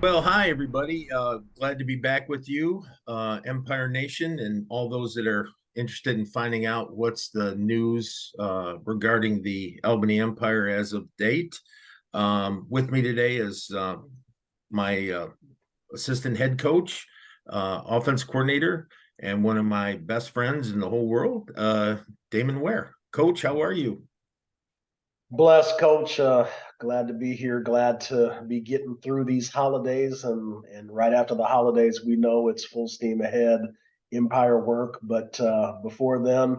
Well, hi, everybody. Glad to be back with you, Empire Nation, and all those that are interested in finding out what's the news regarding the Albany Empire as of date. With me today is my assistant head coach, offense coordinator, and one of my best friends in the whole world, Damon Ware. Coach, how are you? Bless, Coach. Glad to be here. Glad to be getting through these holidays, and right after the holidays, we know it's full steam ahead, Empire work. But before then,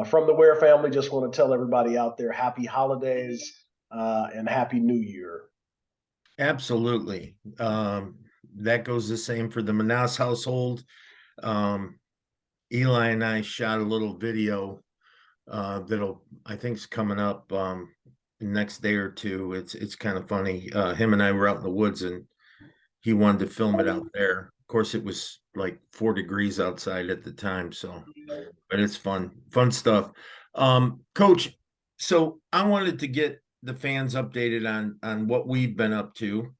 from the Ware family, just want to tell everybody out there, happy holidays and happy New Year. Absolutely. That goes the same for the Menas household. Um, Eli and I shot a little video that'll I think is coming up the next day or two. It's kind of funny. Him and I were out in the woods and he wanted to film it out there. Of course, it was like 4 degrees outside at the time, so but it's fun stuff. Coach, so I wanted to get the fans updated on what we've been up to.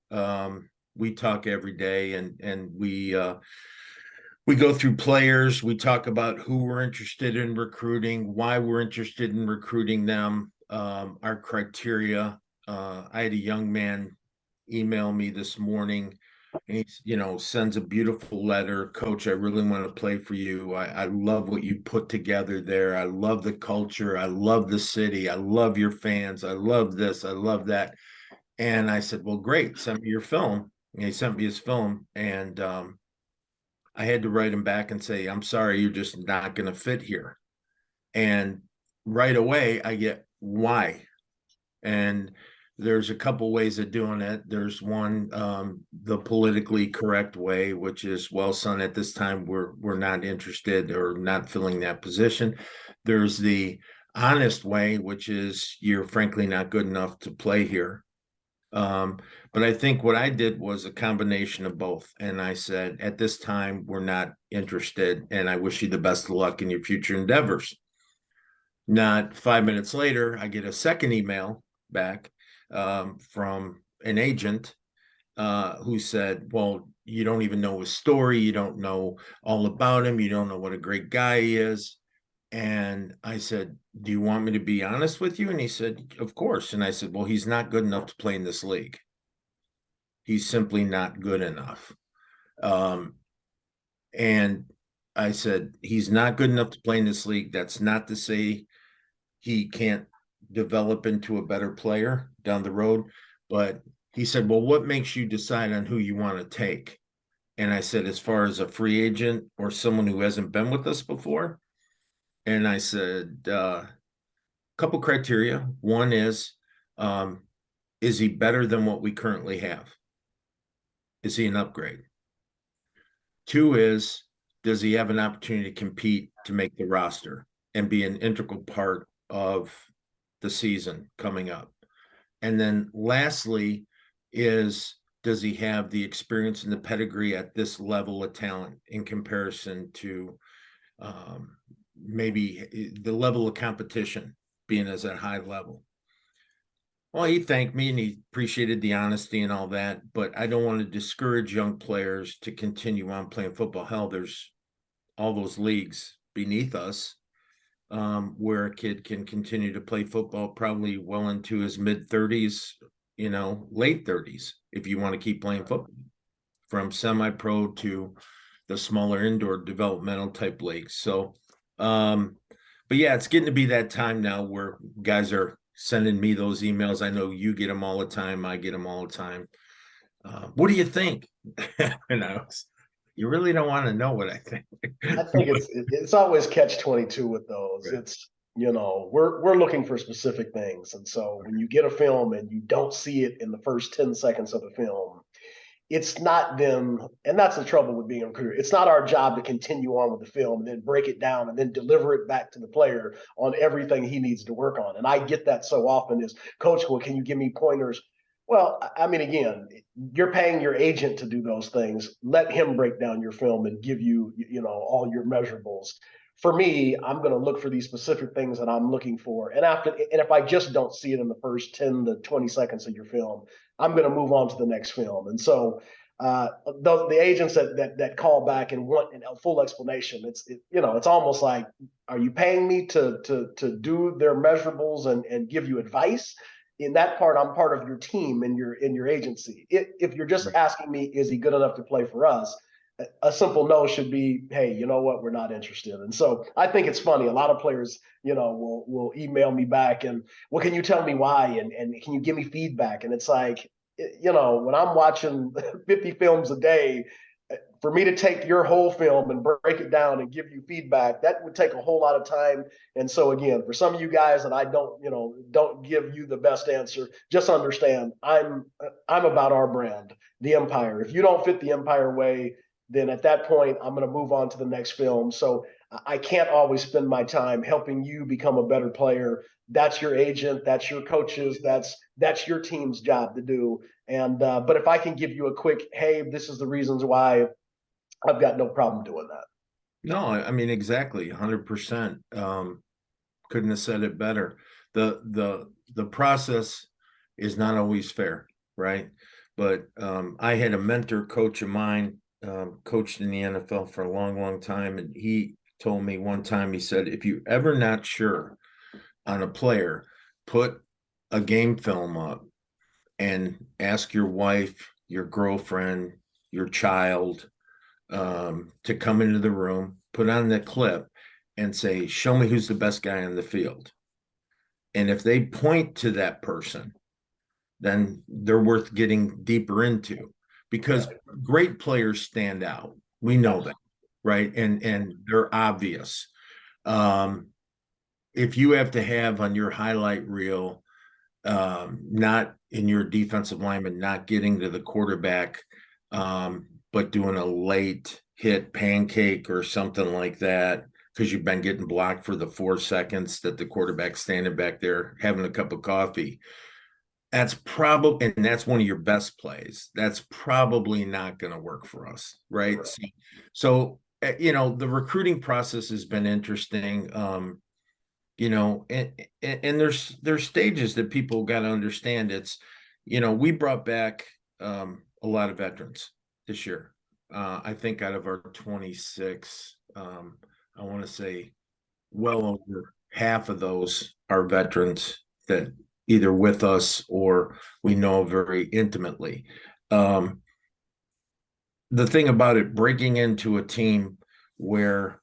We talk every day and we go through players, we talk about who we're interested in recruiting, why we're interested in recruiting them, our criteria. I had a young man email me this morning and he's, sends a beautiful letter. Coach, I really want to play for you. I love what you put together there. I love the culture. I love the city. I love your fans. I love this. I love that. And I said, well, great. Send me your film. And he sent me his film. And I had to write him back and say, I'm sorry, you're just not going to fit here. And right away, I get why. And there's a couple ways of doing it. There's one, the politically correct way, which is, well, son, at this time, we're not interested or not filling that position. There's the honest way, which is you're frankly not good enough to play here. But I think what I did was a combination of both. And I said, at this time, we're not interested. And I wish you the best of luck in your future endeavors. Not 5 minutes later, I get a second email back from an agent who said, well, you don't even know his story. You don't know all about him. You don't know what a great guy he is. And I said, do you want me to be honest with you? And he said, of course. And I said, well, he's not good enough to play in this league. He's simply not good enough. And I said, he's not good enough to play in this league. That's not to say he can't develop into a better player down the road. But he said, well, what makes you decide on who you want to take? And I said, as far as a free agent or someone who hasn't been with us before. And I said, couple criteria. One is he better than what we currently have? Is he an upgrade? Two is, does he have an opportunity to compete to make the roster and be an integral part of the season coming up? And then lastly is, does he have the experience and the pedigree at this level of talent in comparison to maybe the level of competition being as at high level? Well, he thanked me and he appreciated the honesty and all that, but I don't want to discourage young players to continue on playing football. Hell, there's all those leagues beneath us where a kid can continue to play football probably well into his mid-30s, late 30s, if you want to keep playing football, from semi-pro to the smaller indoor developmental type leagues. So, but yeah, it's getting to be that time now where guys are sending me those emails. I know you get them all the time. I get them all the time. What do you think? You really don't want to know what I think. I think it's always catch-22 with those. Right. It's we're looking for specific things, and so when you get a film and you don't see it in the first 10 seconds of the film, it's not them, and that's the trouble with being a recruiter. It's not our job to continue on with the film and then break it down and then deliver it back to the player on everything he needs to work on. And I get that so often is, Coach, well, can you give me pointers? Well, I mean, again, you're paying your agent to do those things. Let him break down your film and give you, all your measurables. For me, I'm going to look for these specific things that I'm looking for. And if I just don't see it in the first 10 to 20 seconds of your film, I'm going to move on to the next film. And so the agents that call back and want a full explanation, it's almost like, are you paying me to do their measurables and give you advice? In that part, I'm part of your team in your agency. If you're just asking me, is he good enough to play for us? A simple no should be, hey, you know what, we're not interested. And so I think it's funny. A lot of players, will email me back and, well, can you tell me why? And can you give me feedback? And it's like, when I'm watching 50 films a day, for me to take your whole film and break it down and give you feedback, that would take a whole lot of time. And so again, for some of you guys that I don't give you the best answer, just understand I'm about our brand, the Empire. If you don't fit the Empire way, then at that point, I'm going to move on to the next film. So I can't always spend my time helping you become a better player. That's your agent, that's your coaches, that's your team's job to do. And but if I can give you a quick, hey, this is the reasons why, I've got no problem doing that. No, I mean, exactly, 100%. Couldn't have said it better. The process is not always fair, right? But I had a mentor coach of mine, coached in the NFL for a long, long time, and he told me one time, he said, if you're ever not sure on a player, put a game film up and ask your wife, your girlfriend, your child, to come into the room, put on the clip and say, show me who's the best guy on the field. And if they point to that person, then they're worth getting deeper into, because great players stand out. We know that, right? And they're obvious. If you have to have on your highlight reel, not in your defensive lineman, not getting to the quarterback, but doing a late hit pancake or something like that, because you've been getting blocked for the 4 seconds that the quarterback's standing back there having a cup of coffee. That's probably, and that's one of your best plays. That's probably not going to work for us, right? So, the recruiting process has been interesting. And there's stages that people got to understand. It's, we brought back a lot of veterans this year. I think out of our 26, I want to say well over half of those are veterans that either with us or we know very intimately. The thing about it, breaking into a team where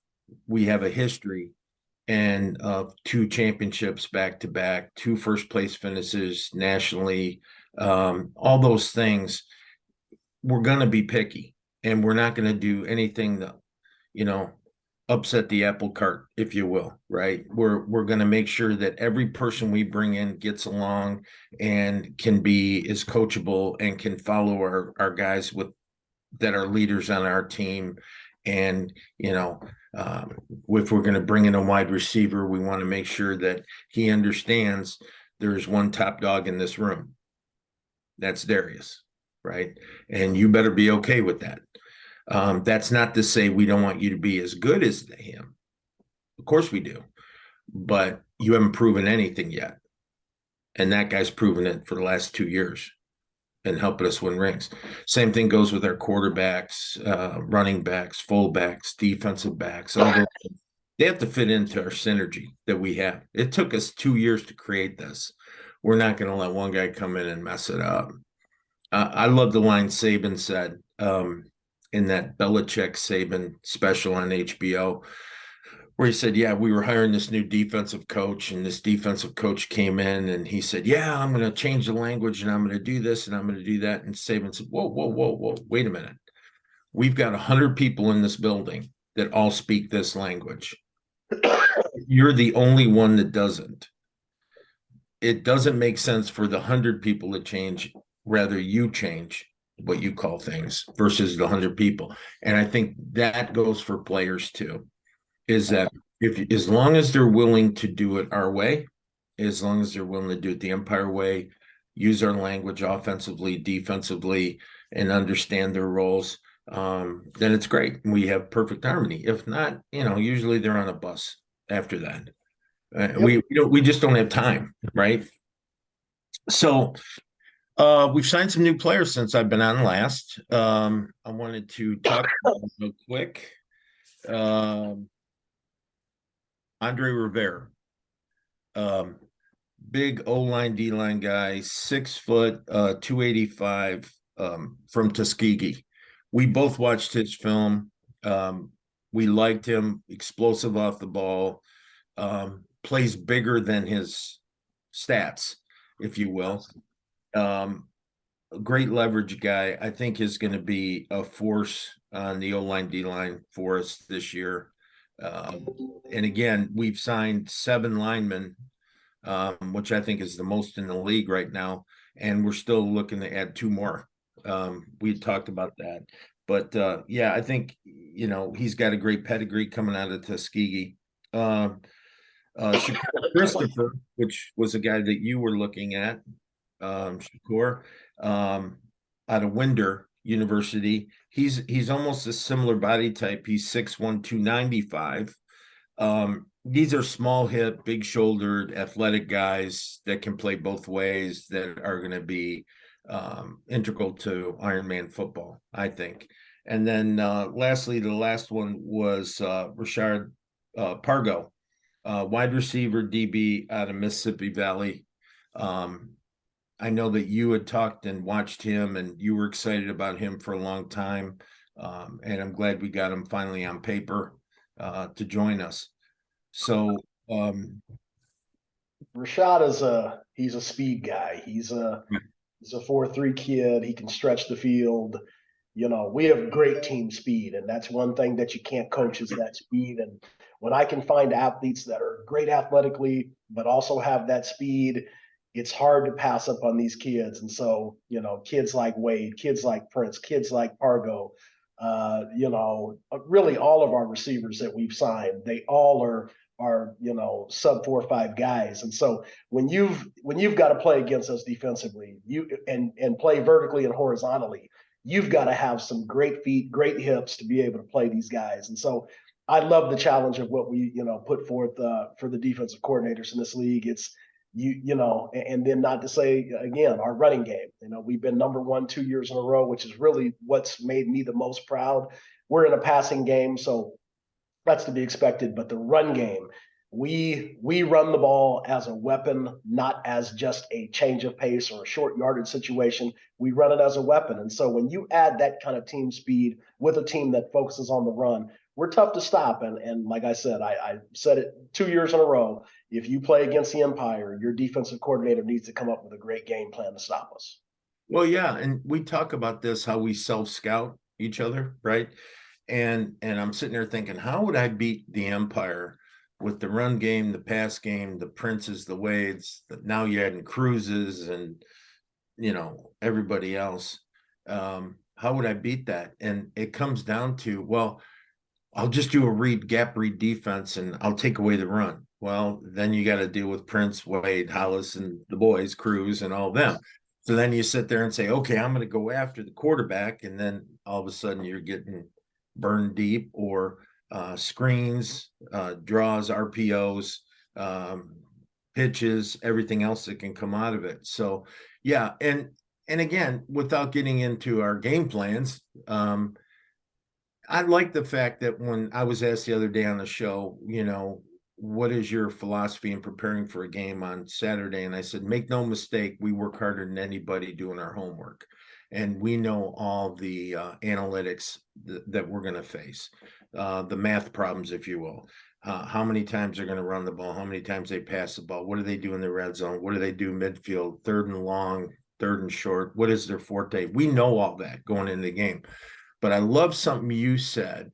we have a history and 2 championships back to back, 2 first place finishes nationally, all those things, we're going to be picky, and we're not going to do anything that, upset the apple cart, if you will, right? We're going to make sure that every person we bring in gets along and is coachable and can follow our guys that are leaders on our team. And, if we're going to bring in a wide receiver, we want to make sure that he understands there's one top dog in this room. That's Darius, right? And you better be okay with that. That's not to say we don't want you to be as good as him. Of course we do. But you haven't proven anything yet. And that guy's proven it for the last 2 years and helping us win rings. Same thing goes with our quarterbacks, running backs, fullbacks, defensive backs. All those, they have to fit into our synergy that we have. It took us 2 years to create this. We're not going to let one guy come in and mess it up. I love the line Saban said in that Belichick-Saban special on HBO, where he said, yeah, we were hiring this new defensive coach, and this defensive coach came in and he said, yeah, I'm going to change the language and I'm going to do this and I'm going to do that. And Saban said, whoa, wait a minute. We've got 100 people in this building that all speak this language. You're the only one that doesn't. It doesn't make sense for the 100 people to change. Rather, you change what you call things versus the 100 people. And I think that goes for players too. Is that as long as they're willing to do it our way, as long as they're willing to do it the Empire way, use our language offensively, defensively, and understand their roles, then it's great. We have perfect harmony. If not, usually they're on a bus after that. We just don't have time, right? So We've signed some new players since I've been on last. I wanted to talk about them real quick. Um, Andre Rivera, um, big O line, D line guy, 6 foot, 285, from Tuskegee. We both watched his film. Um, we liked him, explosive off the ball, plays bigger than his stats, if you will. Um, a great leverage guy. I think is going to be a force on the O line, D line for us this year. Um, and again, we've signed 7 linemen, which I think is the most in the league right now. And we're still looking to add 2 more. We talked about that. But yeah, I think, he's got a great pedigree coming out of Tuskegee. Shakur Christopher, which was a guy that you were looking at, Shakur, out of Winder University. He's almost a similar body type. He's 6'1", 295. These are small hip, big shouldered, athletic guys that can play both ways that are going to be integral to Ironman football, I think. And then lastly, the last one was Rashard Pargo, wide receiver DB out of Mississippi Valley. Um, I know that you had talked and watched him, and you were excited about him for a long time. And I'm glad we got him finally on paper to join us. So, Rashad he's a speed guy. He's a 4.3 kid. He can stretch the field. We have great team speed, and that's one thing that you can't coach is that speed. And when I can find athletes that are great athletically, but also have that speed, it's hard to pass up on these kids. And so, kids like Wade, kids like Prince, kids like Pargo, really all of our receivers that we've signed, they all are sub 4 or 5 guys. And so when you've got to play against us defensively, and play vertically and horizontally, you've got to have some great feet, great hips to be able to play these guys. And so I love the challenge of what we put forth for the defensive coordinators in this league. It's and then not to say again, our running game. We've been number 1 2 years in a row, which is really what's made me the most proud. We're in a passing game, so that's to be expected. But the run game, we run the ball as a weapon, not as just a change of pace or a short yardage situation. We run it as a weapon. And so when you add that kind of team speed with a team that focuses on the run, we're tough to stop. And like I said, I said it 2 years in a row. If you play against the Empire, your defensive coordinator needs to come up with a great game plan to stop us. well, yeah, and we talk about this how we self scout each other, right? And I'm sitting there thinking, how would I beat the Empire with the run game, the pass game, the Princes, the Wades, now you're adding Cruises and everybody else. How would I beat that? And it comes down to, well, I'll just do a gap read defense and I'll take away the run. Well, then you got to deal with Prince, Wade, Hollis, and the boys, Cruz, and all of them. So then you sit there and say, okay, I'm going to go after the quarterback. And then all of a sudden you're getting burned deep or screens, draws, RPOs, pitches, everything else that can come out of it. So, yeah. And again, without getting into our game plans, I like the fact that when I was asked the other day on the show, what is your philosophy in preparing for a game on Saturday? And I said, make no mistake, we work harder than anybody doing our homework. And we know all the analytics that we're going to face, the math problems, if you will. How many times they're going to run the ball, how many times they pass the ball, what do they do in the red zone, what do they do midfield, 3rd and long, 3rd and short, what is their forte? We know all that going into the game. But I love something you said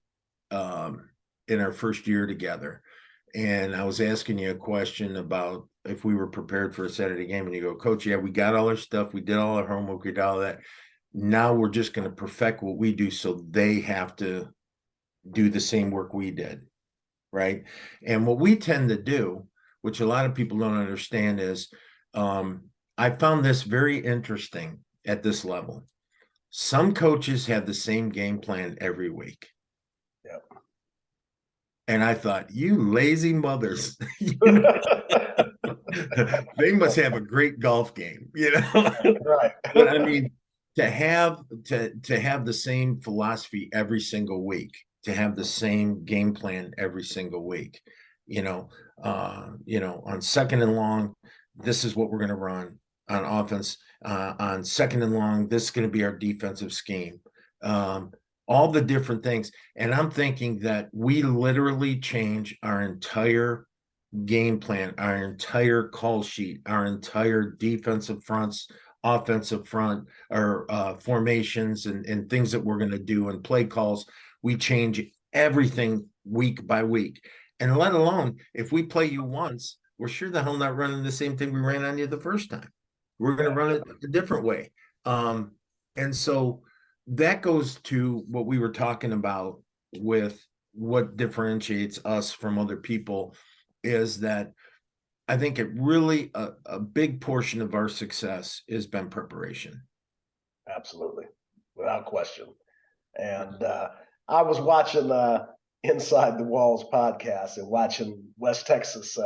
in our first year together. And I was asking you a question about if we were prepared for a Saturday game. And you go, Coach, yeah, we got all our stuff. We did all our homework. We did all that. Now we're just going to perfect what we do. So they have to do the same work we did. Right. And what we tend to do, which a lot of people don't understand, is I found this very interesting at this level. Some coaches have the same game plan every week. Yep. And I thought, you lazy mothers. They must have a great golf game, you know. Right. But I mean, to have the same philosophy every single week, to have the same game plan every single week, on second and long, this is what we're going to run on offense. On second and long, this is going to be our defensive scheme. All the different things. And I'm thinking that we literally change our entire game plan, our entire call sheet, our entire defensive fronts, offensive front, or formations and things that we're going to do and play calls. We change everything week by week. And let alone if we play you once, we're sure the hell not running the same thing we ran on you the first time. We're going to run it a different way. And so that goes to what we were talking about with what differentiates us from other people is that I think it really a big portion of our success has been preparation. Absolutely, without question. And I was watching Inside the Walls podcast and watching West Texas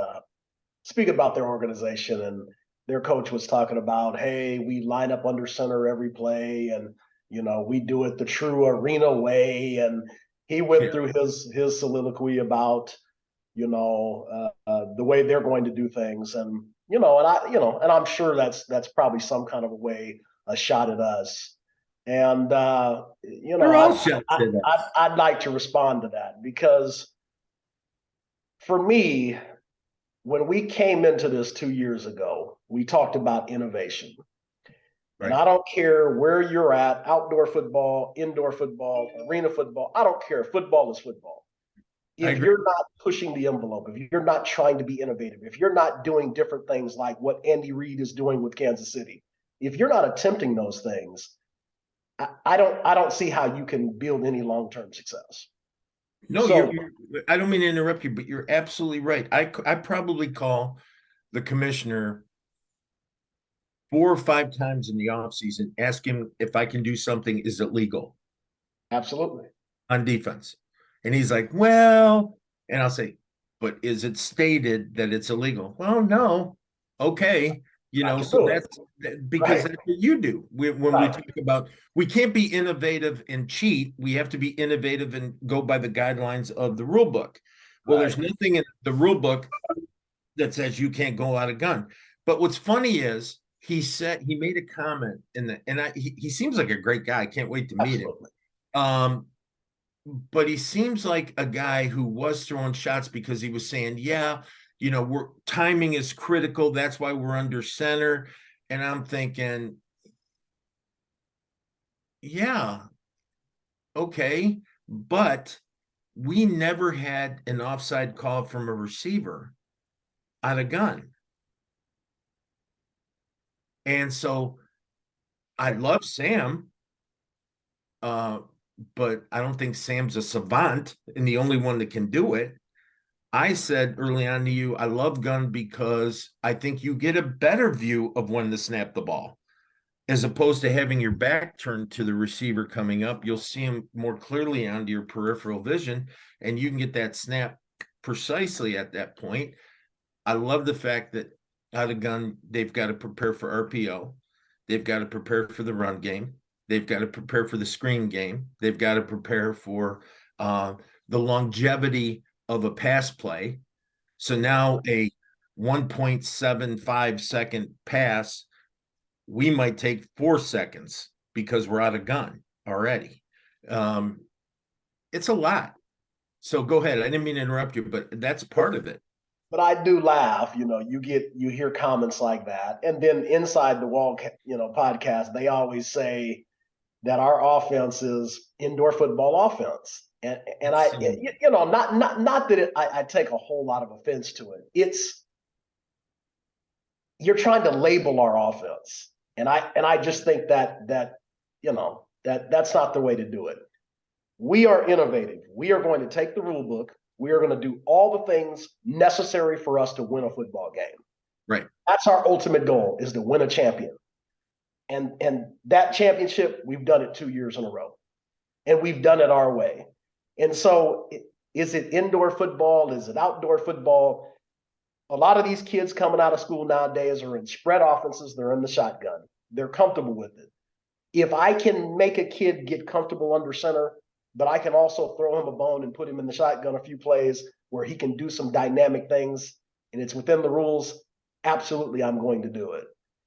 speak about their organization, and their coach was talking about, hey, we line up under center every play, and we do it the true arena way. And he went through his soliloquy about the way they're going to do things, and and I'm sure that's probably some kind of a way a shot at us. And They're all shots at us. I'd like to respond to that, because for me, when we came into this 2 years ago, we talked about innovation. Right. And I don't care where you're at, outdoor football, indoor football, arena football, I don't care. Football is football. If you're not pushing the envelope, if you're not trying to be innovative, if you're not doing different things like what Andy Reid is doing with Kansas City, if you're not attempting those things, I don't see how you can build any long-term success. No, I don't mean to interrupt you, but you're absolutely right. I probably call the commissioner 4 or 5 times in the offseason, ask him if I can do something, is it legal? Absolutely. On defense. And he's like, well, and I'll say, but is it stated that it's illegal? Well, no. Okay. So that's because that's what you do. When we talk about, we can't be innovative and cheat. We have to be innovative and go by the guidelines of the rule book. Well, there's nothing in the rule book that says you can't go out a gun. But what's funny is he made a comment he seems like a great guy. I can't wait to meet him. But he seems like a guy who was throwing shots because he was saying, timing is critical. That's why we're under center. And I'm thinking, yeah, okay. But we never had an offside call from a receiver on a gun. And so I love Sam. But I don't think Sam's a savant and the only one that can do it. I said early on to you, I love gun because I think you get a better view of when to snap the ball. As opposed to having your back turned to the receiver coming up, you'll see him more clearly onto your peripheral vision, and you can get that snap precisely at that point. I love the fact that out of gun, they've got to prepare for RPO. They've got to prepare for the run game. They've got to prepare for the screen game. They've got to prepare for the longevity of a pass play. So now a 1.75 second pass, we might take 4 seconds because we're out of gun already. It's a lot. So go ahead. I didn't mean to interrupt you, but that's part of it. But I do laugh, you hear comments like that. And then Inside the Wall, podcast, they always say that our offense is indoor football offense. And I, not that I take a whole lot of offense to it. You're trying to label our offense. And I just think that's not the way to do it. We are innovative. We are going to take the rule book. We are going to do all the things necessary for us to win a football game. Right. That's our ultimate goal, is to win a champion. And that championship, we've done it 2 years in a row. And we've done it our way. And so is it indoor football? Is it outdoor football? A lot of these kids coming out of school nowadays are in spread offenses. They're in the shotgun. They're comfortable with it. If I can make a kid get comfortable under center, but I can also throw him a bone and put him in the shotgun a few plays where he can do some dynamic things and it's within the rules, absolutely I'm going to do it.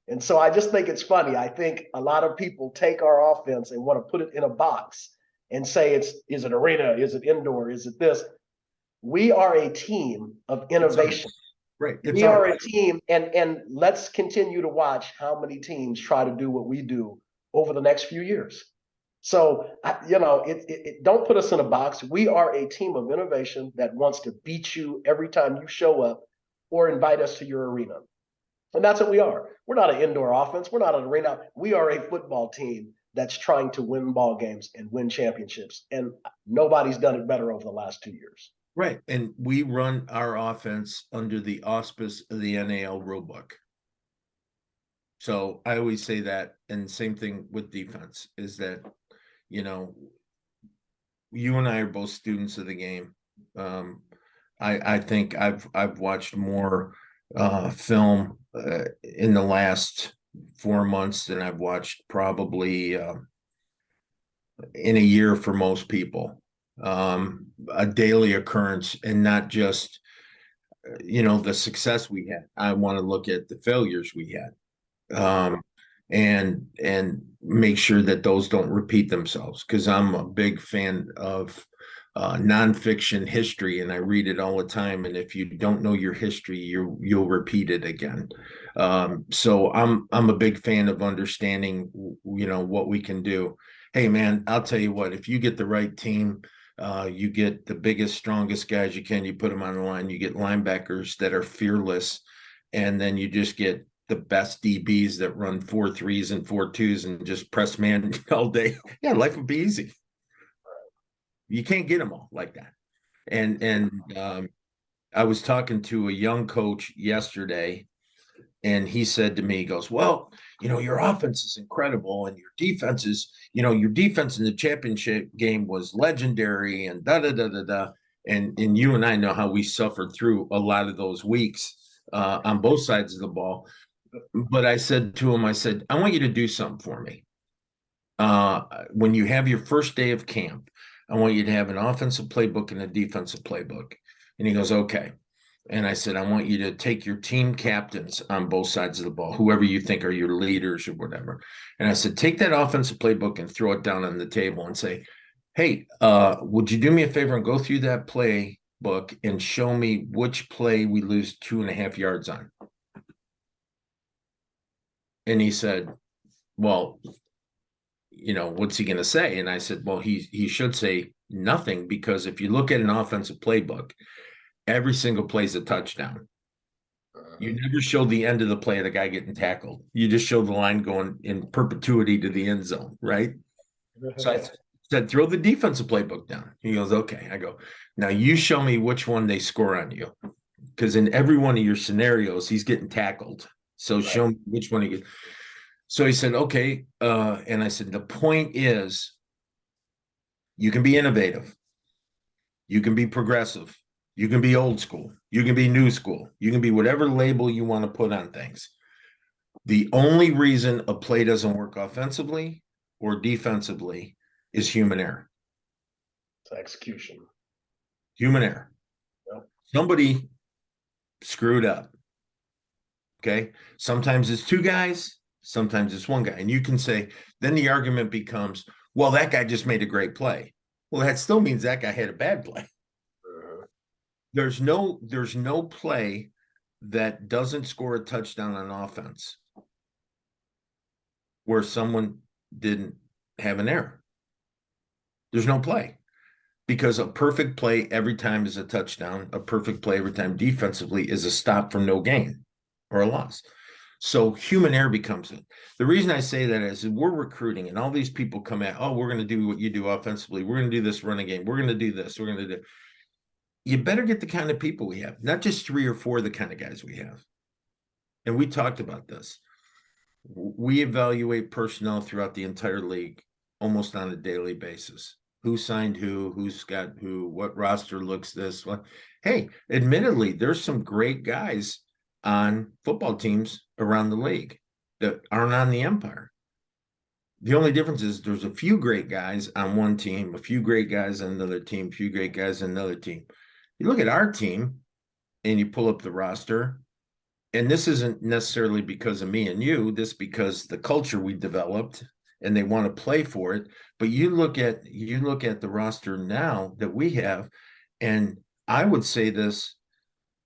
And so I just think it's funny. I think a lot of people take our offense and want to put it in a box and say is it arena, is it indoor, is it this? We are a team of innovation. Right. We are a team, and let's continue to watch how many teams try to do what we do over the next few years. So, don't put us in a box. We are a team of innovation that wants to beat you every time you show up or invite us to your arena. And that's what we are. We're not an indoor offense. We're not an arena. We are a football team that's trying to win ball games and win championships. And nobody's done it better over the last 2 years. Right. And we run our offense under the auspice of the NAL rulebook. So I always say that, and same thing with defense, is that, you and I are both students of the game. I think I've watched more film in the last 4 months than I've watched probably in a year for most people. A daily occurrence, and not just the success we had. I want to look at the failures we had, and make sure that those don't repeat themselves, because I'm a big fan of nonfiction history, and I read it all the time. And if you don't know your history, you'll repeat it again. So I'm a big fan of understanding what we can do. Hey man, I'll tell you what, if you get the right team, you get the biggest, strongest guys you can, you put them on the line, you get linebackers that are fearless, and then you just get the best DBs that run 4-3s and 4-2s and just press man all day. Yeah, life would be easy. You can't get them all like that. And I was talking to a young coach yesterday, and he said to me, he goes, well, your offense is incredible, and your defense is, your defense in the championship game was legendary, and da-da-da-da-da. And you and I know how we suffered through a lot of those weeks on both sides of the ball. But I said to him, I said, I want you to do something for me. When you have your first day of camp, I want you to have an offensive playbook and a defensive playbook. And he goes, okay. And I said, I want you to take your team captains on both sides of the ball, whoever you think are your leaders or whatever. And I said, take that offensive playbook and throw it down on the table and say, hey, would you do me a favor and go through that playbook and show me which play we lose 2.5 yards on? And he said, well, what's he going to say? And I said, well, he should say nothing, because if you look at an offensive playbook, every single play is a touchdown. You never show the end of the play of the guy getting tackled. You just show the line going in perpetuity to the end zone, right? So I said, throw the defensive playbook down. He goes, okay. I go, now you show me which one they score on you, because in every one of your scenarios, he's getting tackled. So show me which one he gets. So he said, okay. And I said, the point is, you can be innovative. You can be progressive. You can be old school. You can be new school. You can be whatever label you want to put on things. The only reason a play doesn't work offensively or defensively is human error. It's execution. Human error. Yep. Somebody screwed up. Okay. Sometimes it's two guys. Sometimes it's one guy. And you can say, then the argument becomes, well, that guy just made a great play. Well, that still means that guy had a bad play. There's no play that doesn't score a touchdown on offense where someone didn't have an error. There's no play, because a perfect play every time is a touchdown. A perfect play every time defensively is a stop for no gain or a loss. So human error becomes it. The reason I say that is we're recruiting, and all these people come at, oh, we're going to do what you do offensively. We're going to do this running game. We're going to do this. We're going to do. You better get the kind of people we have, not just 3 or 4 of the kind of guys we have. And we talked about this. We evaluate personnel throughout the entire league almost on a daily basis. Who signed who, who's got who, what roster looks this, what. hey, admittedly, there's some great guys on football teams around the league that aren't on the Empire. The only difference is there's a few great guys on one team, a few great guys on another team, a few great guys on another team. You look at our team and you pull up the roster, and this isn't necessarily because of me and you, this because the culture we developed and they want to play for it. But you look at the roster now that we have, and I would say this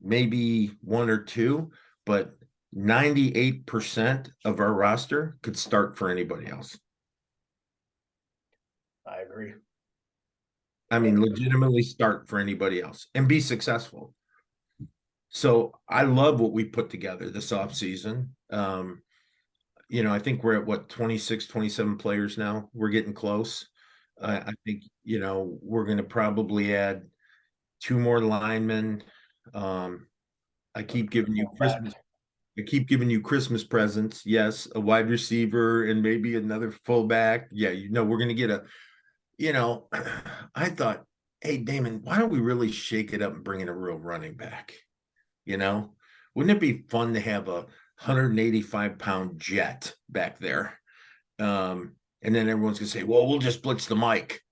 maybe one or two, but 98% of our roster could start for anybody else. I agree. I mean, legitimately start for anybody else and be successful. So I love what we put together this offseason. I think we're at what, 26, 27 players now. We're getting close. I think, we're going to probably add two more linemen. I keep giving you Christmas. I keep giving you Christmas presents. Yes, a wide receiver and maybe another fullback. Yeah, we're going to get I thought, hey, Damon, why don't we really shake it up and bring in a real running back? Wouldn't it be fun to have a 185-pound jet back there? And then everyone's gonna say, well, we'll just blitz the mic.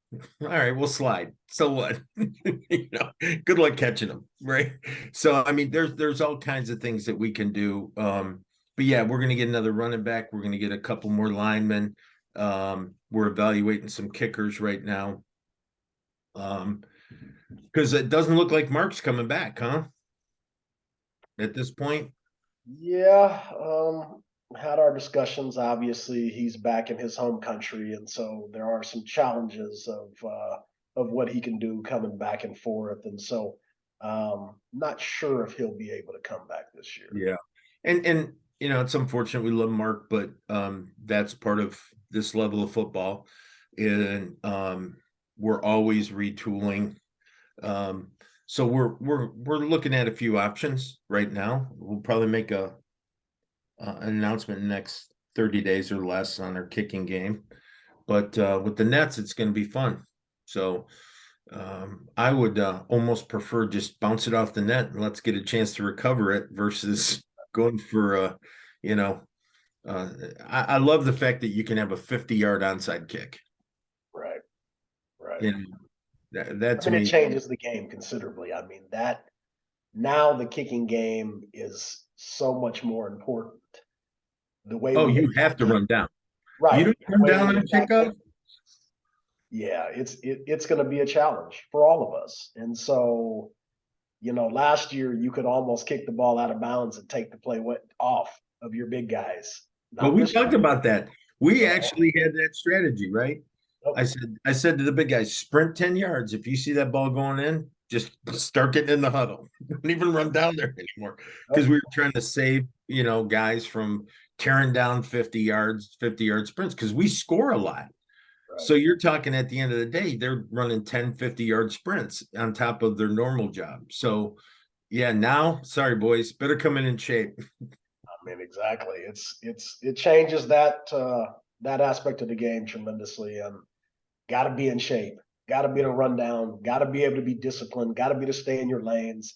All right, we'll slide. So what? Good luck catching them, right? So I mean, there's all kinds of things that we can do. But yeah, we're gonna get another running back. We're gonna get a couple more linemen. We're evaluating some kickers right now. Because it doesn't look like Mark's coming back, huh? At this point. Yeah, had our discussions. Obviously, he's back in his home country, and so there are some challenges of what he can do coming back and forth. And so, not sure if he'll be able to come back this year. Yeah. And it's unfortunate we love Mark, but that's part of this level of football. And we're always retooling. So we're looking at a few options right now. We'll probably make an announcement in the next 30 days or less on our kicking game. But with the Nets, it's going to be fun. So I would almost prefer just bounce it off the net and let's get a chance to recover it versus going for I love the fact that you can have a 50-yard onside kick. Right, right. That I to mean, it me. changes the game considerably. I mean, that now the kicking game is so much more important. The way Oh, we you have to attack it, run down. You right? don't The run way down we on attack it, kickoff. yeah, it's going to be a challenge for all of us. And so, last year you could almost kick the ball out of bounds and take the play off of your big guys. Well, Not we this year. talked about that. We No, actually had that strategy, right? I nope, said, I said to the big guys, sprint 10 yards. If you see that ball going in, just start getting in the huddle. Don't even run down there anymore. Because nope, we were trying to save, guys from tearing down 50-yard sprints, because we score a lot. right. So you're talking at the end of the day, they're running 10, 50-yard sprints on top of their normal job. So yeah, now, sorry, boys, better come in shape. I mean, exactly. It changes that aspect of the game tremendously, and got to be in shape. Got to be in a rundown. Got to be able to be disciplined. Got to be to stay in your lanes.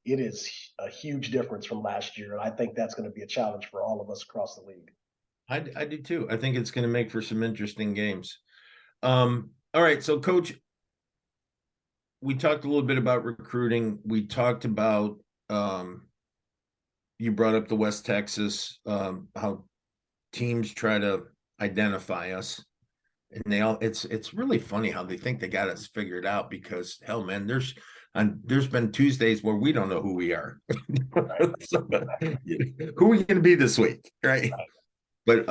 It is a huge difference from last year, and I think that's going to be a challenge for all of us across the league. I do too. I think it's going to make for some interesting games. All right. So, Coach, we talked a little bit about recruiting. We talked about you brought up the West Texas, how teams try to identify us. And it's really funny how they think they got us figured out, because hell, man, there's been Tuesdays where we don't know who we are. So, who are we going to be this week, right? But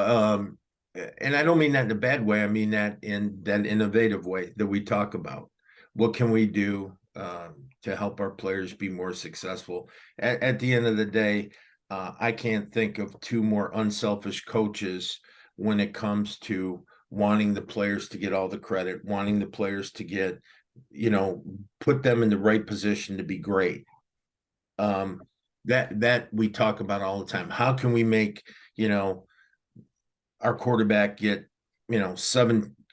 and I don't mean that in a bad way. I mean that in that innovative way that we talk about. What can we do to help our players be more successful? At the end of the day, I can't think of two more unselfish coaches when it comes to wanting the players to get all the credit, wanting the players to get, put them in the right position to be great. That we talk about all the time. How can we make, our quarterback get,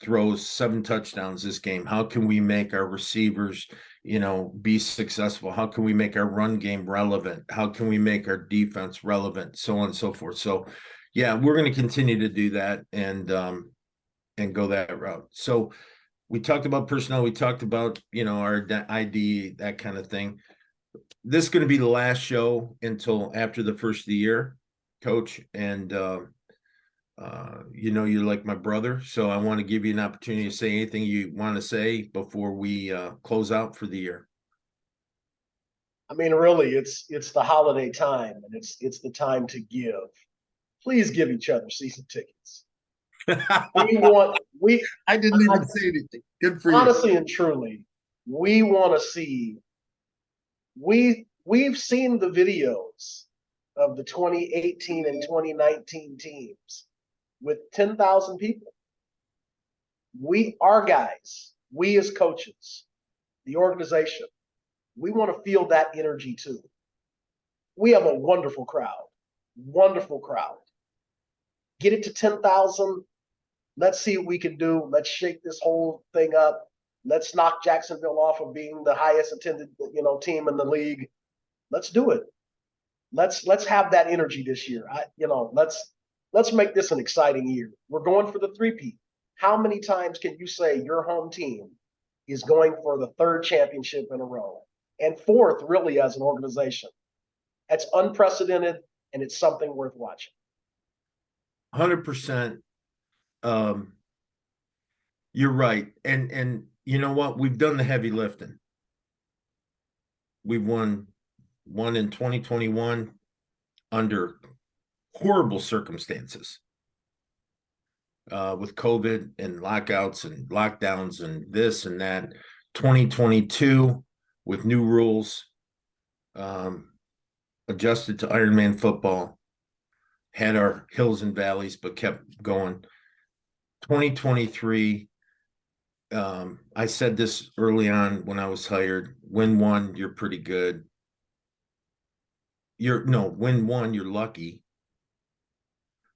throws 7 touchdowns this game? How can we make our receivers, be successful? How can we make our run game relevant? How can we make our defense relevant? So on and so forth. So, yeah, we're going to continue to do that and go that route. So we talked about personnel. We talked about, our ID, that kind of thing. This is going to be the last show until after the first of the year, Coach. And, you're like my brother. So I want to give you an opportunity to say anything you want to say before we close out for the year. I mean, really, it's the holiday time, and it's the time to give. Please give each other season tickets. I didn't even say anything. Good for honestly you. and truly, we want to see. We've seen the videos of the 2018 and 2019 teams with 10,000 people. Our guys, we as coaches, the organization, we want to feel that energy too. We have a wonderful crowd. Wonderful crowd. Get it to 10,000. Let's see what we can do. Let's shake this whole thing up. Let's knock Jacksonville off of being the highest attended, team in the league. Let's do it. Let's have that energy this year. Let's make this an exciting year. We're going for the three-peat. How many times can you say your home team is going for the 3rd championship in a row and 4th, really, as an organization? That's unprecedented, and it's something worth watching. 100%. You're right. And you know what? We've done the heavy lifting. We've won in 2021 under horrible circumstances, with COVID and lockouts and lockdowns and this and that. 2022 with new rules, adjusted to Ironman football, had our hills and valleys, but kept going. 2023, I said this early on when I was hired: win 1, you're pretty good. Win 1, you're lucky.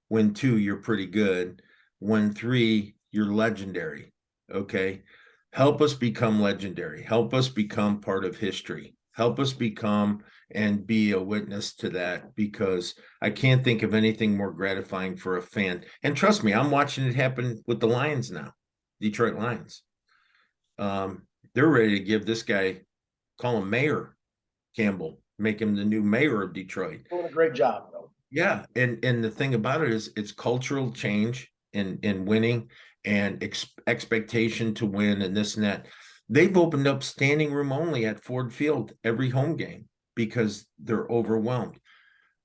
Win 2, you're pretty good. Win 3, you're legendary. Okay. Help us become legendary. Help us become part of history. Help us become and be a witness to that, because I can't think of anything more gratifying for a fan. And trust me, I'm watching it happen with the Lions now, Detroit Lions. They're ready to give this guy, call him Mayor Campbell, make him the new mayor of Detroit. Doing a great job, though. Yeah, and the thing about it is, it's cultural change in winning and expectation to win and this and that. They've opened up standing room only at Ford Field every home game because they're overwhelmed.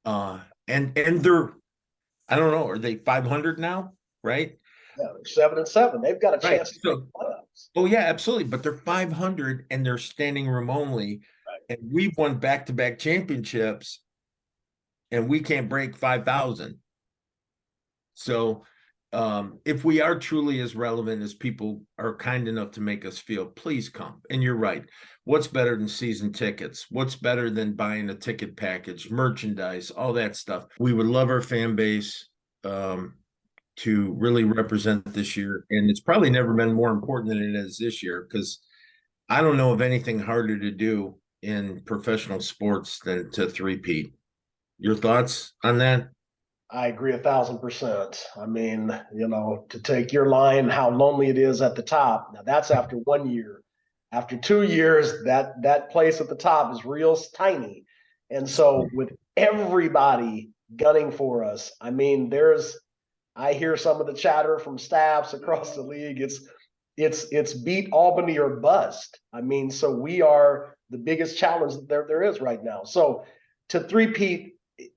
And they're, I don't know, are they 500 now? Right? Yeah, they're 7-7. They've got a Right. chance to make playoffs. Oh yeah, absolutely. But they're 500 and they're standing room only. Right. And we've won back-to-back championships, and we can't break 5,000. So if we are truly as relevant as people are kind enough to make us feel, please come. And you're right. What's better than season tickets? What's better than buying a ticket package, merchandise, all that stuff? We would love our fan base to really represent this year. And it's probably never been more important than it is this year, because I don't know of anything harder to do in professional sports than to three-peat. Your thoughts on that? I agree 1,000%. I mean, to take your line, how lonely it is at the top. Now that's after 1 year. After 2 years, that place at the top is real tiny. And so with everybody gunning for us, I mean, I hear some of the chatter from staffs across the league. It's beat Albany or bust. I mean, so we are the biggest challenge that there is right now. So to three-peat,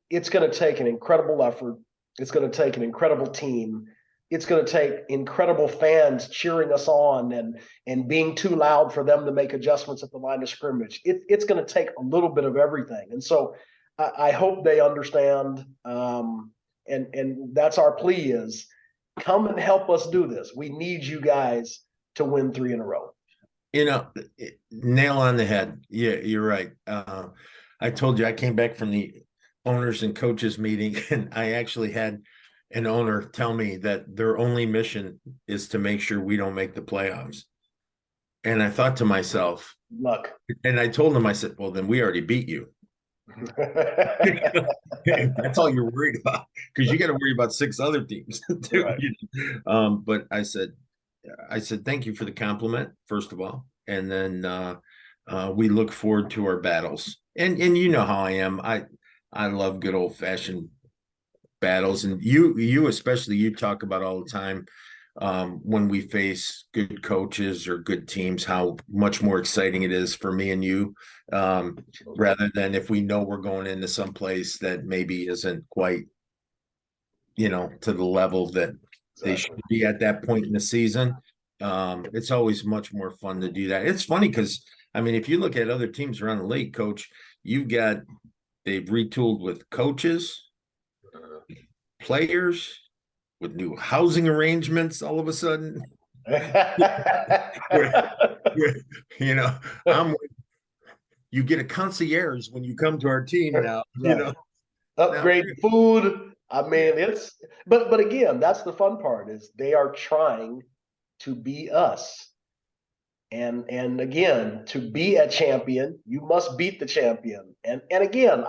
it's going to take an incredible effort. It's going to take an incredible team. It's going to take incredible fans cheering us on and being too loud for them to make adjustments at the line of scrimmage. It's going to take a little bit of everything. And so I hope they understand. And that's our plea is, come and help us do this. We need you guys to win 3 in a row. Nail on the head. Yeah, you're right. I told you I came back from the owners and coaches meeting, and I actually had an owner tell me that their only mission is to make sure we don't make the playoffs. And I thought to myself, Luck. and I told him, I said, well, then we already beat you. That's all you're worried about, because you got to worry about 6 other teams too. Right. But I said, thank you for the compliment, first of all. And then we look forward to our battles. And you know how I am. I love good old fashioned battles. And you especially, you talk about all the time, when we face good coaches or good teams, how much more exciting it is for me and you, rather than if we know we're going into some place that maybe isn't quite, to the level that they should be at that point in the season. It's always much more fun to do that. It's funny because, I mean, if you look at other teams around the league, Coach, they've retooled with coaches, players, with new housing arrangements all of a sudden. You know, you get a concierge when you come to our team now, Right. Upgrade food. I mean, but again, that's the fun part, is they are trying to be us. And again, to be a champion, you must beat the champion. And again,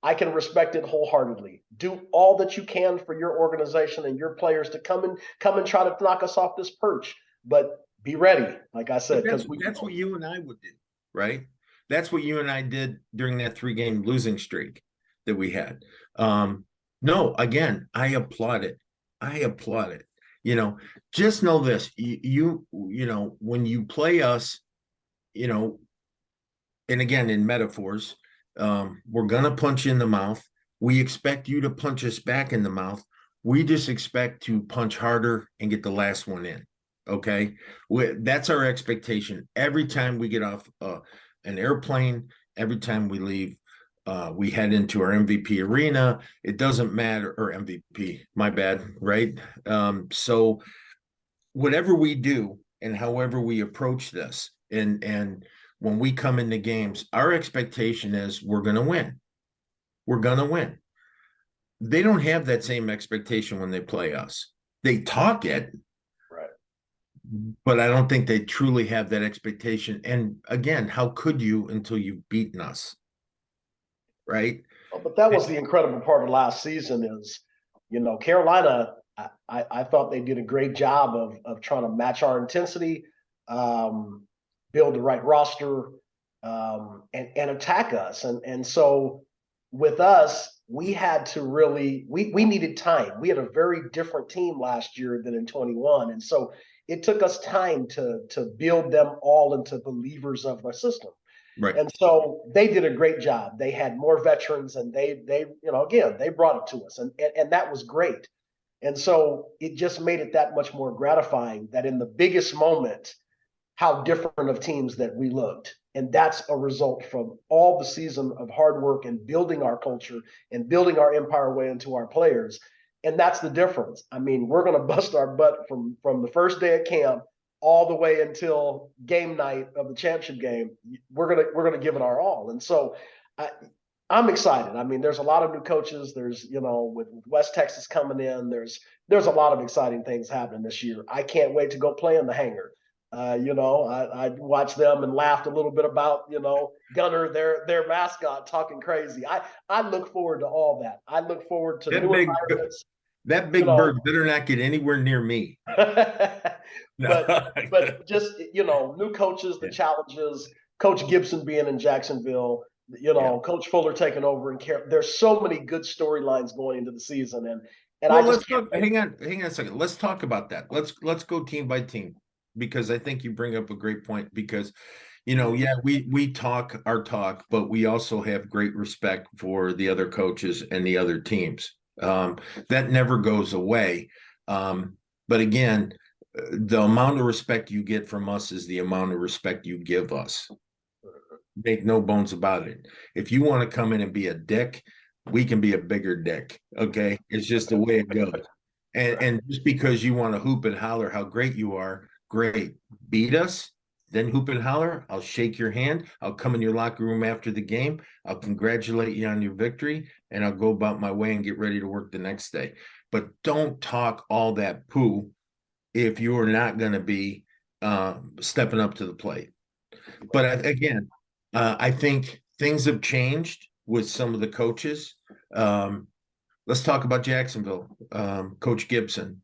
I can respect it wholeheartedly. Do all that you can for your organization and your players to come and try to knock us off this perch. But be ready, like I said, because that's what you and I would do, right? That's what you and I did during that 3-game losing streak that we had. No, again, I applaud it. Just know this, when you play us, and again, in metaphors, we're going to punch you in the mouth. We expect you to punch us back in the mouth. We just expect to punch harder and get the last one in. Okay. That's our expectation. Every time we get off an airplane, every time we leave, we head into our MVP arena. It doesn't matter, or MVP, my bad. Right. So whatever we do and however we approach this, and when we come into games, our expectation is we're going to win. We're going to win. They don't have that same expectation when they play us. They talk it, right, but I don't think they truly have that expectation. And again, how could you until you've beaten us? Right. But that was the incredible part of last season is, Carolina, I thought they did a great job of trying to match our intensity, build the right roster, and attack us. And so with us, we had to really, we needed time. We had a very different team last year than in 21. And so it took us time to build them all into believers of the system. Right. And so they did a great job. They had more veterans, and they again, they brought it to us, and that was great. And so it just made it that much more gratifying that in the biggest moment, how different of teams that we looked. And that's a result from all the season of hard work and building our culture and building our empire way into our players. And that's the difference. I mean, we're going to bust our butt from the first day at camp all the way until game night of the championship game. We're gonna give it our all. And so I'm excited. I mean, there's a lot of new coaches. There's, with West Texas coming in, there's a lot of exciting things happening this year. I can't wait to go play in the hangar. I watched them and laughed a little bit about, Gunner, their mascot, talking crazy. I look forward to all that. I look forward to new environments. That big bird better not get anywhere near me. but just, new coaches, the challenges, Coach Gibson being in Jacksonville, Coach Fuller taking over and there's so many good storylines going into the season. And hang on a second. Let's talk about that. Let's go team by team, because I think you bring up a great point, because we talk our talk, but we also have great respect for the other coaches and the other teams. That never goes away. But again, the amount of respect you get from us is the amount of respect you give us. Make no bones about it. If you want to come in and be a dick, we can be a bigger dick. Okay. It's just the way it goes. And just because you want to hoop and holler how great you are, great. Beat us, then hoop and holler. I'll shake your hand. I'll come in your locker room after the game. I'll congratulate you on your victory, and I'll go about my way and get ready to work the next day. but don't talk all that poo if you are not going to be stepping up to the plate. But again, I think things have changed with some of the coaches. Let's talk about Jacksonville. Coach Gibson.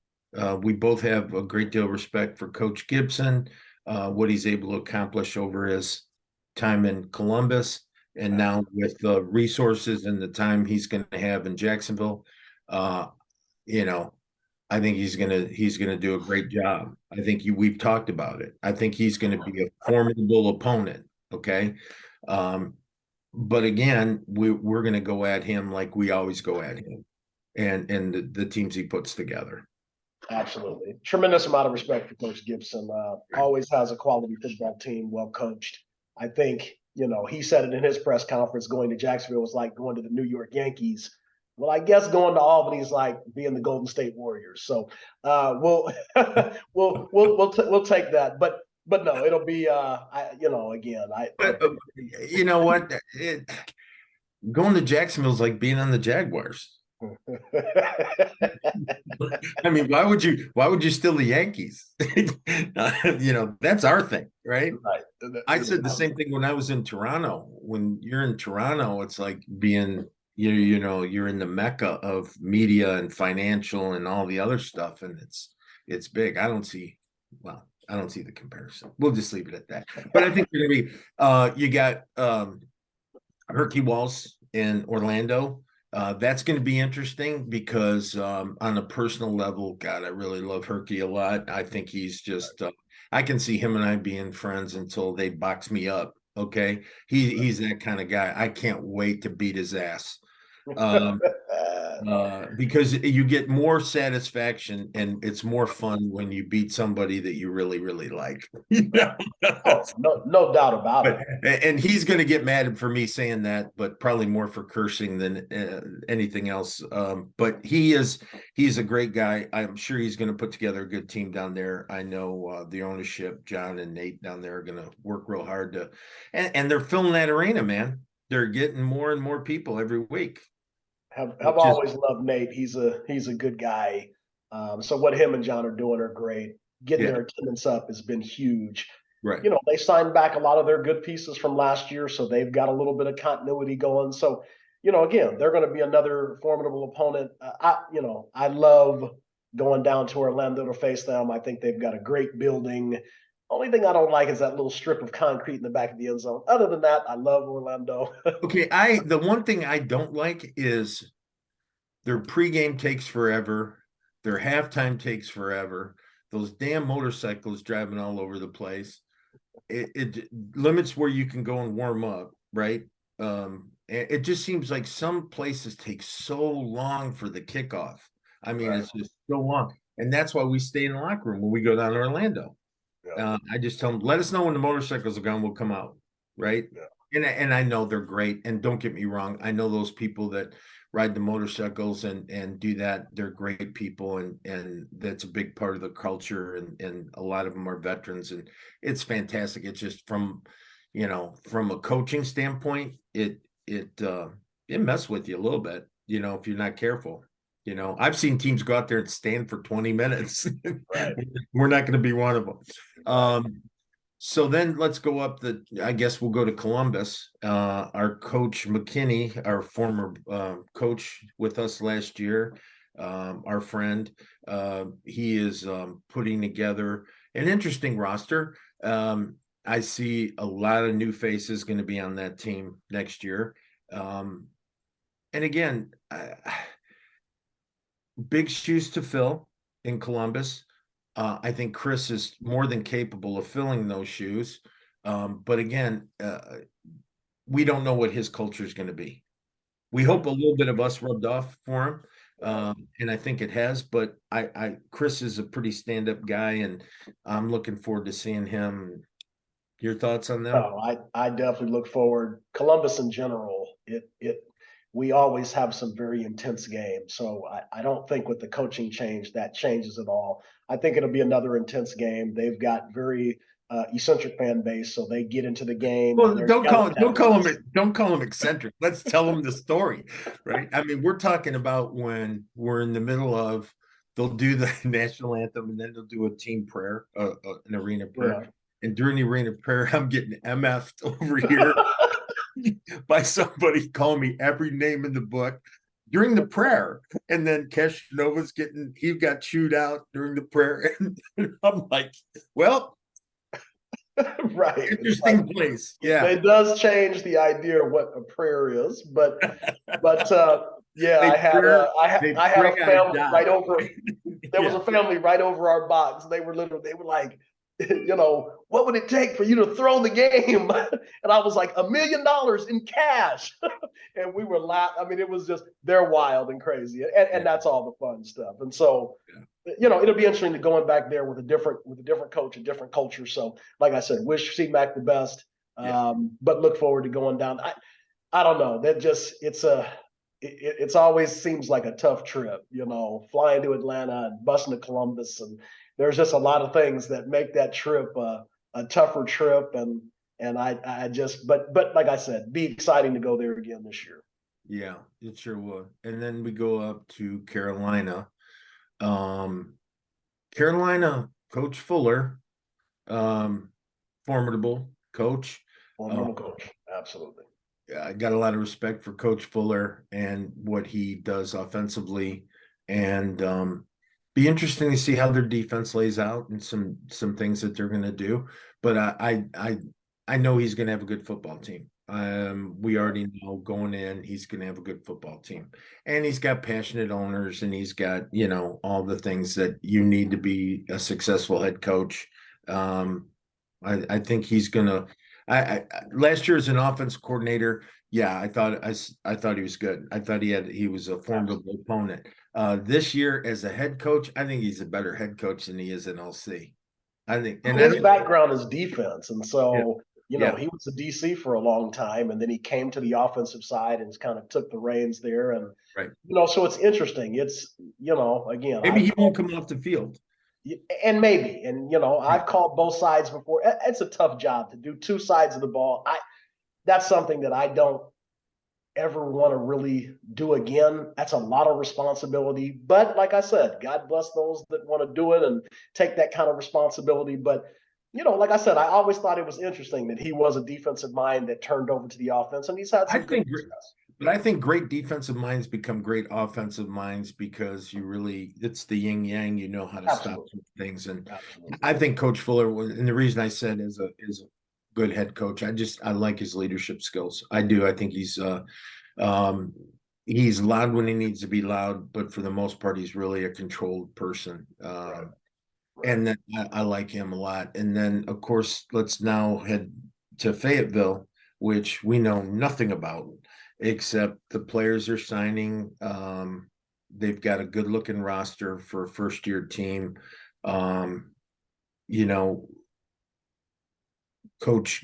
We both have a great deal of respect for Coach Gibson, what he's able to accomplish over his time in Columbus, and now with the resources and the time he's going to have in Jacksonville. You know, I think he's gonna do a great job. I think we've talked about it. I think he's going to be a formidable opponent. Okay. But again, we're going to go at him like we always go at him, and the teams he puts together. Absolutely. Tremendous amount of respect for Coach Gibson. Always has a quality football team, well coached. I think, he said it in his press conference, going to Jacksonville was like going to the New York Yankees. Well, I guess going to Albany is like being the Golden State Warriors. So we'll we'll take that. But no, it'll be again. But you know what? Going to Jacksonville is like being on the Jaguars. I mean, why would you steal the Yankees? That's our thing, right? Right. I said the same thing when I was in Toronto. When you're in Toronto, it's like being you're in the mecca of media and financial and all the other stuff, and it's big. I don't see the comparison. We'll just leave it at that. But I think you're gonna be you got Herky Walls in Orlando. That's going to be interesting because on a personal level, God, I really love Herky a lot. I think he's just I can see him and I being friends until they box me up. Okay, he's that kind of guy. I can't wait to beat his ass. Because you get more satisfaction and it's more fun when you beat somebody that you really, really like. Oh, no doubt about it. And he's going to get mad for me saying that, but probably more for cursing than anything else. But he's a great guy. I'm sure he's going to put together a good team down there. I know the ownership, John and Nate down there, are going to work real hard and they're filling that arena, man. They're getting more and more people every week. Have always loved Nate. He's a good guy. So what him and John are doing are great. Getting their attendance up has been huge. Right. They signed back a lot of their good pieces from last year, so they've got a little bit of continuity going. So, again, they're going to be another formidable opponent. I love going down to Orlando to face them. I think they've got a great building. Only thing I don't like is that little strip of concrete in the back of the end zone. Other than that, I love Orlando. Okay, the one thing I don't like is their pregame takes forever, their halftime takes forever. Those damn motorcycles driving all over the place. It limits where you can go and warm up, right? It just seems like some places take so long for the kickoff. I mean, right. It's just so long, and that's why we stay in the locker room when we go down to Orlando. Yeah. I just tell them, let us know when the motorcycles are gone, we'll come out, right? Yeah. And I know they're great, and don't get me wrong, I know those people that ride the motorcycles and do that. They're great people, and that's a big part of the culture, and a lot of them are veterans, and it's fantastic. It's just from a coaching standpoint, it messes with you a little bit, if you're not careful. I've seen teams go out there and stand for 20 minutes. Right. We're not going to be one of them. So then let's go up I guess we'll go to Columbus. Our coach McKinney, our former coach with us last year, our friend, he is putting together an interesting roster. I see a lot of new faces going to be on that team next year. And again, big shoes to fill in Columbus. I think Chris is more than capable of filling those shoes. But again, we don't know what his culture is going to be. We hope a little bit of us rubbed off for him. And I think it has, but Chris is a pretty stand-up guy, and I'm looking forward to seeing him. Your thoughts on that? Oh, I definitely look forward. Columbus in general, we always have some very intense games. So I don't think with the coaching change that changes at all. I think it'll be another intense game. They've got very eccentric fan base, so they get into the game. Well, And they're don't call him eccentric. Let's tell him the story, right? I mean, we're talking about when we're in the middle of, they'll do the national anthem and then they'll do a team prayer, an arena prayer. Yeah. And during the arena prayer, I'm getting MF'd over here by somebody calling me every name in the book during the prayer. And then Cashanova's he got chewed out during the prayer. And I'm like, well, Right. interesting place. Yeah. It does change the idea of what a prayer is, but yeah, They I had a pray I family die. right over. There was Yeah. a family right over our box. They were like, what would it take for you to throw the game? And I was like, $1 million in cash. And we were laughing. I mean, it was just, they're wild and crazy. And that's all the fun stuff. And so, it'll be interesting to going back there with a different coach, a different culture. So, like I said, wish C-Mac the best, but look forward to going down. I don't know. That just, it's always seems like a tough trip, flying to Atlanta and busing to Columbus. And there's just a lot of things that make that trip a tougher trip. And I just, but like I said, be exciting to go there again this year. Yeah, it sure would. And then we go up to Carolina. Carolina, Coach Fuller, formidable coach. Formidable coach, absolutely. I got a lot of respect for Coach Fuller and what he does offensively, and be interesting to see how their defense lays out and some things that they're going to do. But I know he's going to have a good football team. We already know going in, he's going to have a good football team, and he's got passionate owners, and he's got, all the things that you need to be a successful head coach. I think he's going to, last year as an offense coordinator, yeah, I thought he was good. I thought he was a formidable opponent. This year as a head coach, I think he's a better head coach than he is in LC. I think, and his background is defense, and so he was a DC for a long time, and then he came to the offensive side and kind of took the reins there, and so it's interesting. It's again, maybe he won't come off the field. And maybe, and I've called both sides before. It's a tough job to do two sides of the ball. That's something that I don't ever want to really do again. That's a lot of responsibility. But like I said, God bless those that want to do it and take that kind of responsibility. But like I said, I always thought it was interesting that he was a defensive mind that turned over to the offense, and he's had some good success. But I think great defensive minds become great offensive minds because it's the yin yang, how to stop things. And I think Coach Fuller and the reason I said is a good head coach. I like his leadership skills. I do. I think he's loud when he needs to be loud, but for the most part, he's really a controlled person. And then I like him a lot. And then, of course, let's now head to Fayetteville, which we know nothing about, except the players are signing. They've got a good looking roster for a first year team. Coach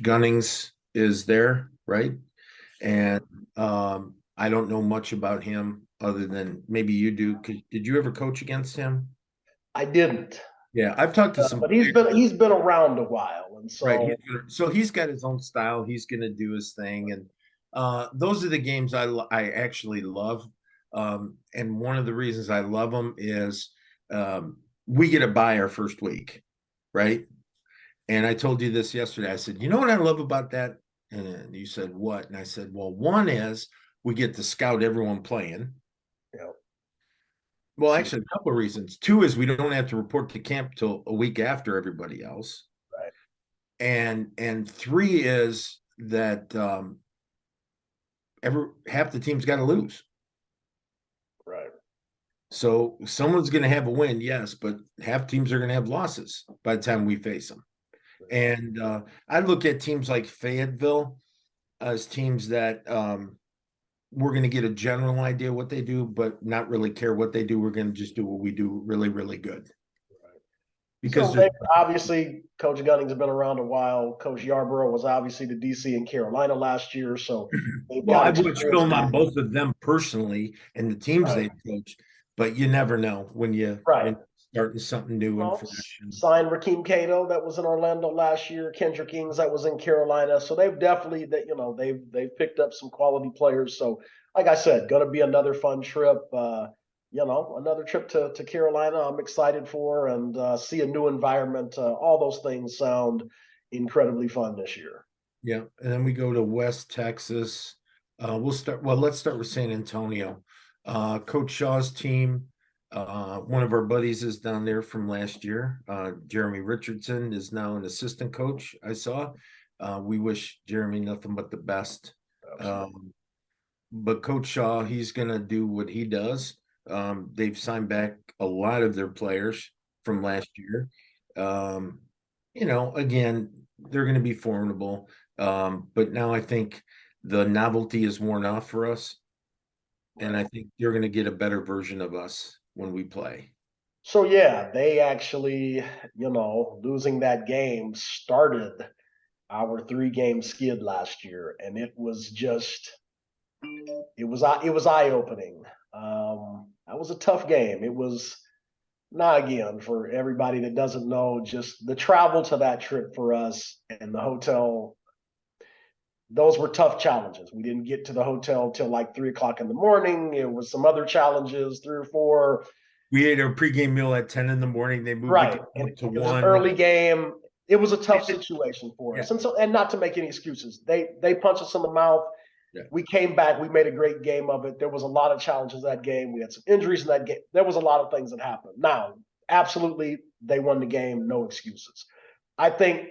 Gunnings is there, right? And I don't know much about him other than maybe you do. Did you ever coach against him? I didn't. Yeah, I've talked to some, but he's been around a while, and so so he's got his own style. He's going to do his thing, and those are the games I actually love. And one of the reasons I love them is we get to buy our first week, right? And I told you this yesterday. I said, you know what I love about that? And you said, what? And I said, well, one is we get to scout everyone playing. Yeah. Well, actually, a couple of reasons. Two is we don't have to report to camp till a week after everybody else. Right. And three is that half the team's got to lose. Right. So someone's going to have a win, yes, but half teams are going to have losses by the time we face them. Right. And I look at teams like Fayetteville as teams that we're going to get a general idea what they do, but not really care what they do. We're going to just do what we do really, really good. Right. Because obviously, Coach Gunnings has been around a while. Coach Yarborough was obviously the DC in Carolina last year. So I've watched film on both of them personally and the teams they've coached, but you never know when you starting something new and Well, fresh. signed Rakeem Cato that was in Orlando last year, Kendrick Ings that was in Carolina. So they've definitely they've picked up some quality players. So like I said, going to be another fun trip. Another trip to Carolina. I'm excited for and see a new environment. All those things sound incredibly fun this year. Yeah, and then we go to West Texas. Let's start with San Antonio. Coach Shaw's team, one of our buddies is down there from last year. Jeremy Richardson is now an assistant coach, I saw. We wish Jeremy nothing but the best. But Coach Shaw, he's going to do what he does. They've signed back a lot of their players from last year. Again, they're going to be formidable. But now I think the novelty is worn off for us. And I think you're going to get a better version of us when we play. So yeah, they actually, losing that game started our 3-game skid last year, and it was eye opening. That was a tough game. It was not again for everybody that doesn't know, just the travel to that trip for us and the hotel. Those were tough challenges. We didn't get to the hotel till like 3 o'clock in the morning. It was some other challenges, 3 or 4. We ate our pregame meal at 10 in the morning. They moved Right. it And to it was an 1. early game. It was a tough situation for us. Yeah. And not to make any excuses. They punched us in the mouth. Yeah. We came back. We made a great game of it. There was a lot of challenges that game. We had some injuries in that game. There was a lot of things that happened. Now, absolutely, they won the game. No excuses. I think,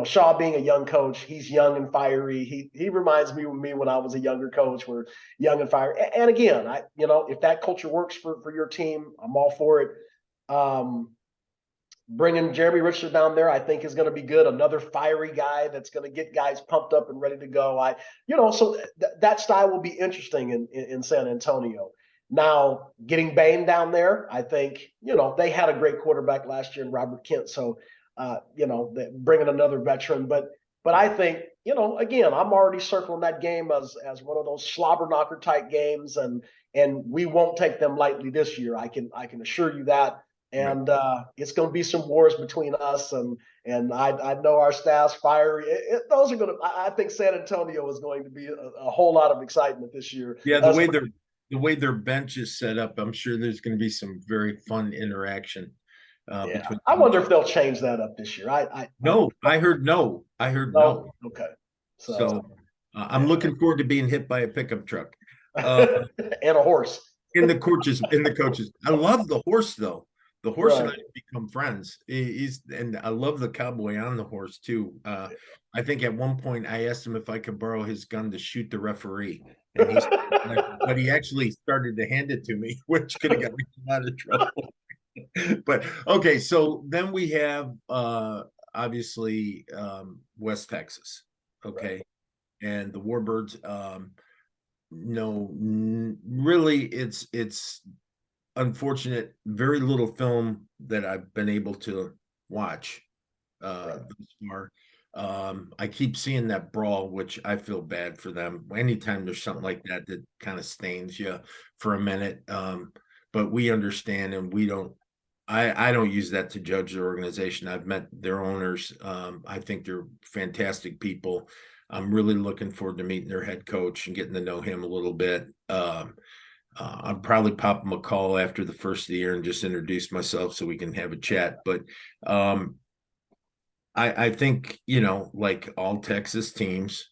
Shaw being a young coach, he's young and fiery. He reminds me of me when I was a younger coach. We're young and fiery. And again, if that culture works for your team, I'm all for it. Bringing Jeremy Richardson down there, I think is going to be good. Another fiery guy that's going to get guys pumped up and ready to go. So that style will be interesting in San Antonio. Now, getting Bain down there, I think, they had a great quarterback last year in Robert Kent. So, bringing another veteran. But I think, again, I'm already circling that game as one of those slobber knocker type games, and we won't take them lightly this year. I can assure you that. And it's going to be some wars between us, and I know our staff's fiery. Those are going to. I think San Antonio is going to be a whole lot of excitement this year. Yeah, the way their bench is set up, I'm sure there's going to be some very fun interaction. Between I wonder if they'll change that up this year. I heard no. I heard no. Okay, so I'm looking forward to being hit by a pickup truck and a horse. In the coaches. I love the horse though. The horse and I have become friends. And I love the cowboy on the horse too. I think at one point I asked him if I could borrow his gun to shoot the referee, and but he actually started to hand it to me, which could have got me out of trouble. But okay, so then we have obviously West Texas, okay, and the Warbirds. Really, it's unfortunate. Very little film that I've been able to watch thus far. I keep seeing that brawl, which I feel bad for them. Anytime there's something like that kind of stains you for a minute, but we understand, and we don't. I don't use that to judge their organization. I've met their owners. I think they're fantastic people. I'm really looking forward to meeting their head coach and getting to know him a little bit. I'll probably pop him a call after the first of the year and just introduce myself so we can have a chat. But I think, like all Texas teams,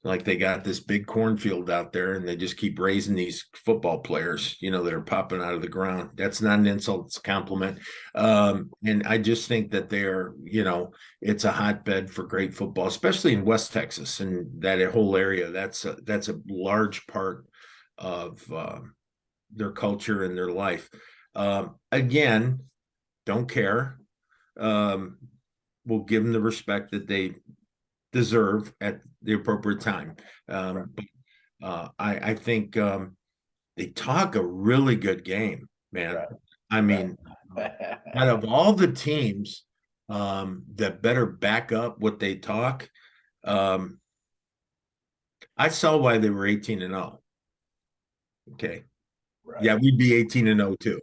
like they got this big cornfield out there and they just keep raising these football players, that are popping out of the ground. That's not an insult, it's a compliment. And I just think that they're, it's a hotbed for great football, especially in West Texas and that whole area. That's a large part of their culture and their life. Again, don't care. We'll give them the respect that they deserve at the appropriate time. But I think they talk a really good game, man. I mean, out of all the teams that better back up what they talk, I saw why they were 18-0. Okay. Yeah, we'd be 18-0 too.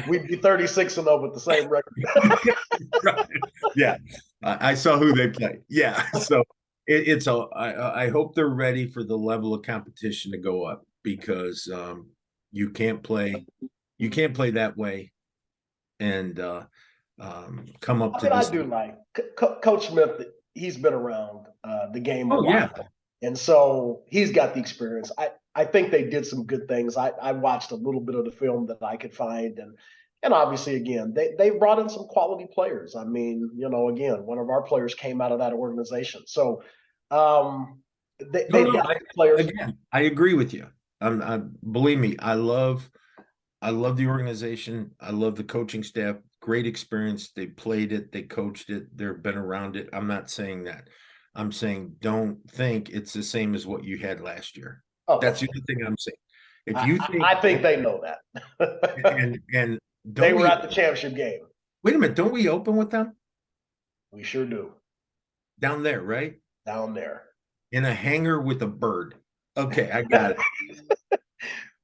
We'd be 36-0 with the same record. Right. Yeah, I saw who they play. Yeah, so it's a. I hope they're ready for the level of competition to go up, because you can't play that way and come up I to mean, I this. do like Coach Smith. He's been around the game a Oh yeah, while, and so he's got the experience. I think they did some good things. I watched a little bit of the film that I could find, and obviously, again, they brought in some quality players. I mean, again, one of our players came out of that organization, so they've got players. again, I agree with you. Believe me, I love the organization. I love the coaching staff. Great experience. They played it. They coached it. They've been around it. I'm not saying that. I'm saying don't think it's the same as what you had last year. Oh, That's the only thing I'm saying. If you think, I think they know that, and they don't were we at the championship game. wait a minute? Don't we open with them We sure do down there, right? down there. In a hangar with a bird. Okay, I got it.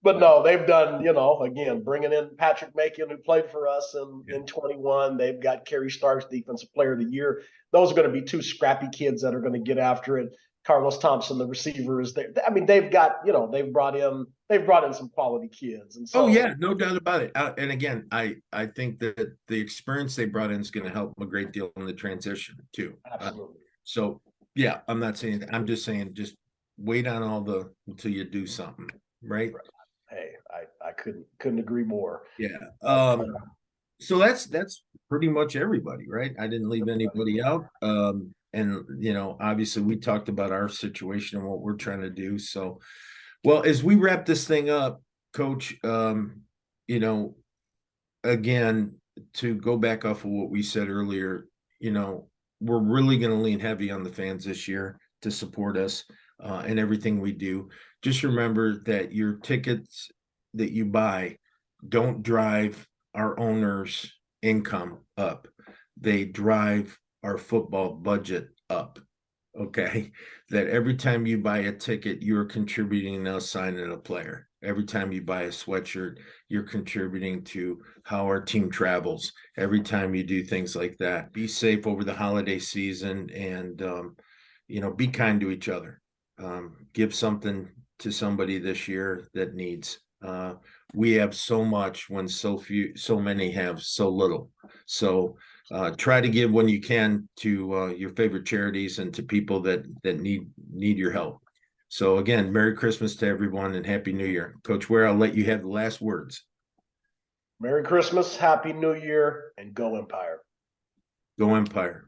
But no, they've done, again, bringing in Patrick Macon, who played for us in 21. They've got Kerry Starks, Defensive Player of the Year. Those are going to be two scrappy kids that are going to get after it. Carlos Thompson, the receivers. I mean, they've got, they've brought in some quality kids. And so, Oh yeah, no doubt about it. And again, I think that the experience they brought in is going to help them a great deal in the transition too. Absolutely. So yeah, I'm not saying that. I'm just saying just wait on until you do something, right? Hey, I couldn't agree more. Yeah. So that's pretty much everybody, right? I didn't leave anybody out. And obviously we talked about our situation and what we're trying to do. So, well, as we wrap this thing up, Coach, again, to go back off of what we said earlier, we're really going to lean heavy on the fans this year to support us in everything we do. Just remember that your tickets that you buy don't drive our owners' income up. They drive our football budget up. Okay. That every time you buy a ticket, you're contributing us signing a player. Every time you buy a sweatshirt, you're contributing to how our team travels. Every time you do things like that, be safe over the holiday season and, be kind to each other. Give something to somebody this year that needs. We have so much when so many have so little. So try to give when you can to your favorite charities and to people that need your help. So again, Merry Christmas to everyone and Happy New Year. Coach Ware, I'll let you have the last words. Merry Christmas, Happy New Year, and go Empire. Go Empire.